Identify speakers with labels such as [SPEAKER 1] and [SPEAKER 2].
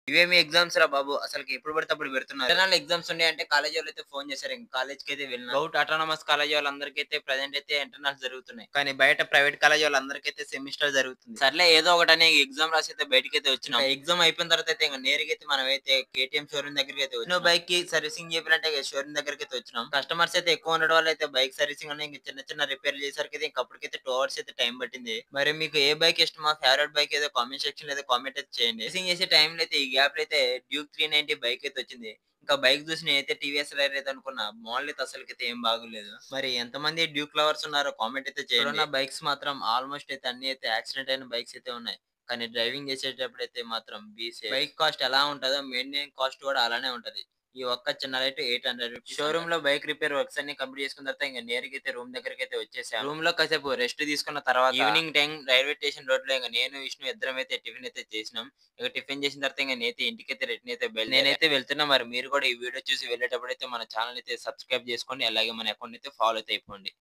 [SPEAKER 1] ఇవేమి ఎగ్జామ్స్ రా బాబు! అసలకి ఎప్పుడు పడితే అప్పుడు పెడుతున్నారు. ఇంటర్నల్ ఎగ్జామ్స్ ఉన్నాయంటే కాలేజీ వాళ్ళైతే ఫోన్ చేశారు. ఇంక కాలేజ్‌కైతే వెళ్ళినా. గౌట్ అటానమస్ కాలేజీ వాళ్ళందరికైతే ప్రెజెంట్ అయితే ఇంటర్నల్స్ జరుగుతున్నాయి. కానీ బయట ప్రైవేట్ కాలేజీ వాళ్ళందరికైతే సెమిస్టర్ జరుగుతుంది. సర్లే ఏదో ఒకటని ఎగ్జామ్ రాసైతే బయటికైతే వచ్చినాం. ఎగ్జామ్ అయిపోయిన తర్వాత అయితే ఇంక నేరుగా అయితే మనమైతే కేటీఎం షోరూమ్ దగ్గరికైతే వచ్చినాం. బైక్‌కి సర్వీసింగ్ చేయాలంటే షోరూమ్ దగ్గరికైతే వచ్చినాం. కస్టమర్స్ అయితే ఎక్కువ ఉండడం వల్ల అయితే బైక్ సర్వీసింగ్ అని ఇంక చిన్న చిన్న రిపేర్లు చేసేసరికైతే ఇంక అప్పటికైతే 2 అవర్స్ అయితే టైం పట్టింది. మరి మీకు ఏ బైక్ ఇష్టమో ఫేవరెట్ బైక్ ఏదో కామెంట్ సెక్షన్‌లో అయితే కామెంట్ అయితే చేయండి. సర్వీసింగ్ చేసే టైంలో అయితే ఈ గ్యాప్‌లో అయితే డ్యూక్ 390 బైక్ అయితే వచ్చింది. ఇంకా బైక్ చూసి నేనైతే టీవీఎస్ రైడర్ అయితే అనుకున్నా. మోడల్ అయితే అసలకైతే ఏం బాగోలేదు. మరి ఎంతమంది డ్యూక్ లవర్స్ ఉన్నారో కామెంట్ అయితే చేయండి. ఇప్పుడున్న బైక్స్ మాత్రం ఆల్మోస్ట్ అయితే అన్ని అయితే యాక్సిడెంట్ అయిన బైక్స్ అయితే ఉన్నాయి. కానీ డ్రైవింగ్ చేసేటప్పుడైతే మాత్రం బీ సేఫ్. బైక్ కాస్ట్ ఎలా ఉంటదో మెయింటెనెన్స్ కాస్ట్ కూడా అలానే ఉంటది. ఈ ఒక్క చిన్న లైట్ 800 రూపీస్. షోరూమ్ లో బైక్ రిపేర్ వర్క్స్ అన్ని కంప్లీట్ చేసుకున్న తర్వాత ఇంక నేరుగా అయితే రూమ్ దగ్గరకైతే వచ్చేసాం. రూమ్ లో కాసేపు రెస్ట్ తీసుకున్న తర్వాత evening time railway station road లో ఇంక నేను విష్ణు ఇద్దరం అయితే టిఫిన్ అయితే చేసినాం. ఇక టిఫిన్ చేసిన తర్వాత ఇంక నేనైతే ఇంటికైతే రిటర్న్ అయితే నేనైతే వెళ్తున్నా. మరి మీరు కూడా ఈ వీడియో చూసి వెళ్ళేటప్పుడు అయితే మన ఛానల్ అయితే సబ్స్క్రైబ్ చేసుకోండి. అలాగే మన అకౌంట్ అయితే ఫాలో అయితే అయిపోండి.